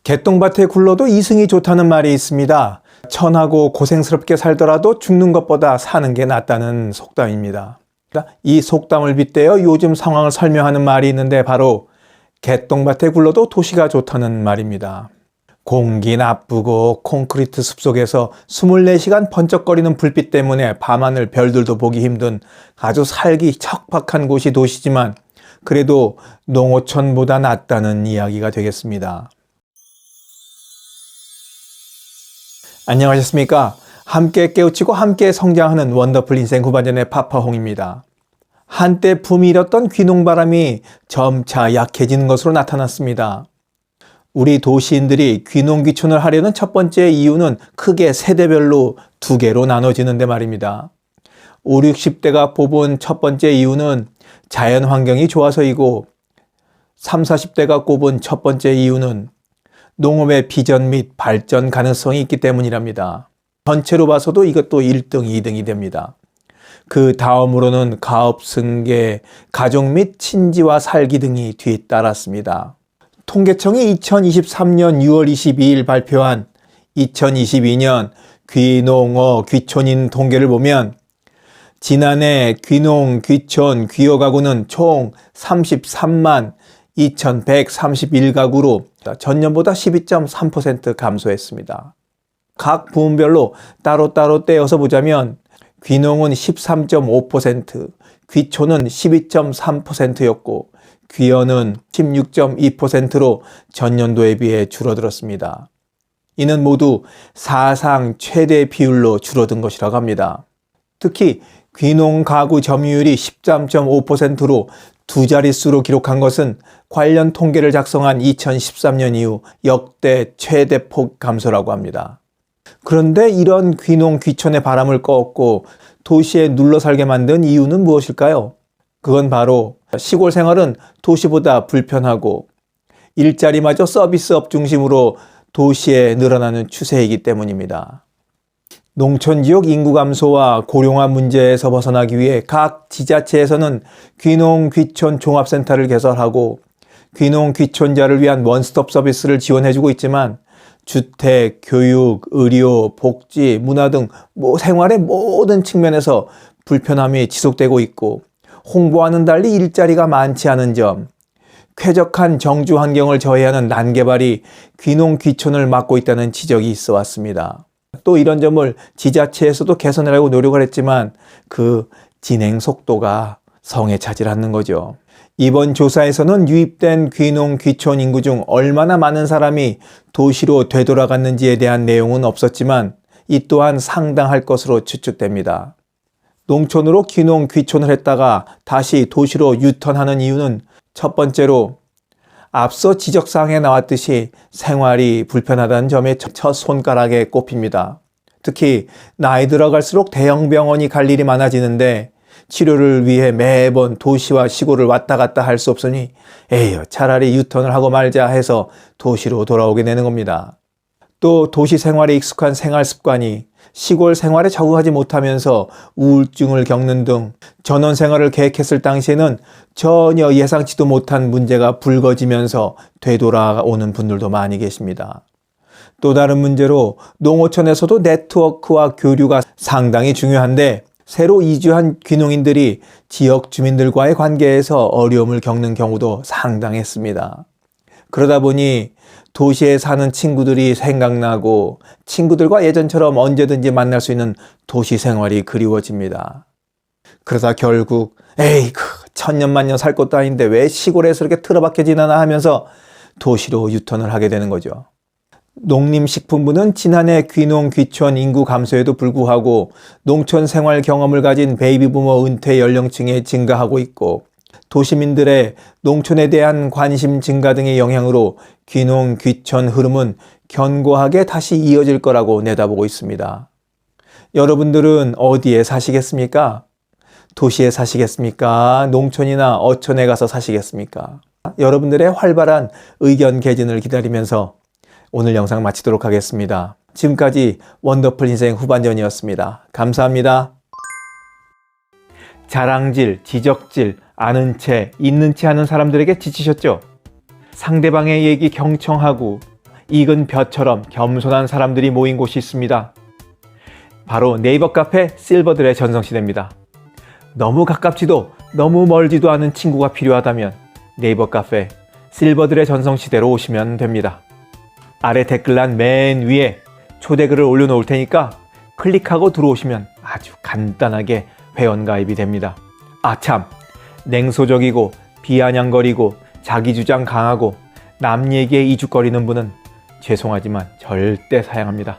개똥밭에 굴러도 이승이 좋다는 말이 있습니다. 천하고 고생스럽게 살더라도 죽는 것보다 사는 게 낫다는 속담입니다. 이 속담을 빗대어 요즘 상황을 설명하는 말이 있는데 바로 개똥밭에 굴러도 도시가 좋다는 말입니다. 공기 나쁘고 콘크리트 숲속에서 24시간 번쩍거리는 불빛 때문에 밤하늘 별들도 보기 힘든 아주 살기 척박한 곳이 도시지만 그래도 농어촌보다 낫다는 이야기가 되겠습니다. 안녕하셨습니까? 함께 깨우치고 함께 성장하는 원더풀 인생 후반전의 파파홍입니다. 한때 붐이 일었던 귀농바람이 점차 약해지는 것으로 나타났습니다. 우리 도시인들이 귀농귀촌을 하려는 첫 번째 이유는 크게 세대별로 두 개로 나눠지는데 말입니다. 5, 60대가 뽑은 첫 번째 이유는 자연 환경이 좋아서이고 3, 40대가 꼽은 첫 번째 이유는 농업의 비전 및 발전 가능성이 있기 때문이랍니다. 전체로 봐서도 이것도 1등, 2등이 됩니다. 그 다음으로는 가업 승계, 가족 및 친지와 살기 등이 뒤따랐습니다. 통계청이 2023년 6월 22일 발표한 2022년 귀농어 귀촌인 통계를 보면 지난해 귀농, 귀촌, 귀여 가구는 총 33만 2,131가구로 전년보다 12.3% 감소했습니다. 각 부문별로 따로따로 떼어서 보자면 귀농은 13.5%, 귀촌은 12.3%였고 귀여는 16.2%로 전년도에 비해 줄어들었습니다. 이는 모두 사상 최대 비율로 줄어든 것이라고 합니다. 특히 귀농 가구 점유율이 13.5%로 두 자릿수로 기록한 것은 관련 통계를 작성한 2013년 이후 역대 최대폭 감소라고 합니다. 그런데 이런 귀농 귀촌의 바람을 꺾고 도시에 눌러 살게 만든 이유는 무엇일까요? 그건 바로 시골 생활은 도시보다 불편하고 일자리마저 서비스업 중심으로 도시에 늘어나는 추세이기 때문입니다. 농촌 지역 인구 감소와 고령화 문제에서 벗어나기 위해 각 지자체에서는 귀농 귀촌 종합센터를 개설하고 귀농 귀촌자를 위한 원스톱 서비스를 지원해주고 있지만 주택, 교육, 의료, 복지, 문화 등 생활의 모든 측면에서 불편함이 지속되고 있고 홍보와는 달리 일자리가 많지 않은 점, 쾌적한 정주 환경을 저해하는 난개발이 귀농 귀촌을 막고 있다는 지적이 있어 왔습니다. 또 이런 점을 지자체에서도 개선하려고 노력을 했지만 그 진행 속도가 성에 차질 않는 거죠. 이번 조사에서는 유입된 귀농 귀촌 인구 중 얼마나 많은 사람이 도시로 되돌아갔는지에 대한 내용은 없었지만 이 또한 상당할 것으로 추측됩니다. 농촌으로 귀농 귀촌을 했다가 다시 도시로 유턴하는 이유는 첫 번째로 앞서 지적사항에 나왔듯이 생활이 불편하다는 점에 첫 손가락에 꼽힙니다. 특히 나이 들어갈수록 대형 병원이 갈 일이 많아지는데 치료를 위해 매번 도시와 시골을 왔다 갔다 할 수 없으니 에휴 차라리 유턴을 하고 말자 해서 도시로 돌아오게 되는 겁니다. 또 도시 생활에 익숙한 생활 습관이 시골 생활에 적응하지 못하면서 우울증을 겪는 등 전원 생활을 계획했을 당시에는 전혀 예상치도 못한 문제가 불거지면서 되돌아오는 분들도 많이 계십니다. 또 다른 문제로 농어촌에서도 네트워크와 교류가 상당히 중요한데 새로 이주한 귀농인들이 지역 주민들과의 관계에서 어려움을 겪는 경우도 상당했습니다. 그러다 보니 도시에 사는 친구들이 생각나고 친구들과 예전처럼 언제든지 만날 수 있는 도시 생활이 그리워집니다. 그러다 결국 에이그 천년만년 살 것도 아닌데 왜 시골에서 이렇게 틀어박혀 지나나 하면서 도시로 유턴을 하게 되는 거죠. 농림식품부는 지난해 귀농 귀촌 인구 감소에도 불구하고 농촌 생활 경험을 가진 베이비부머 은퇴 연령층이 증가하고 있고 도시민들의 농촌에 대한 관심 증가 등의 영향으로 귀농 귀촌 흐름은 견고하게 다시 이어질 거라고 내다보고 있습니다. 여러분들은 어디에 사시겠습니까? 도시에 사시겠습니까? 농촌이나 어촌에 가서 사시겠습니까? 여러분들의 활발한 의견 개진을 기다리면서 오늘 영상 마치도록 하겠습니다. 지금까지 원더풀 인생 후반전이었습니다. 감사합니다. 자랑질, 지적질, 아는 채, 있는 채 하는 사람들에게 지치셨죠? 상대방의 얘기 경청하고 익은 벼처럼 겸손한 사람들이 모인 곳이 있습니다. 바로 네이버 카페 실버들의 전성시대입니다. 너무 가깝지도 너무 멀지도 않은 친구가 필요하다면 네이버 카페 실버들의 전성시대로 오시면 됩니다. 아래 댓글란 맨 위에 초대글을 올려놓을 테니까 클릭하고 들어오시면 아주 간단하게 회원가입이 됩니다. 아참, 냉소적이고 비아냥거리고 자기주장 강하고 남 얘기에 이죽거리는 분은 죄송하지만 절대 사양합니다.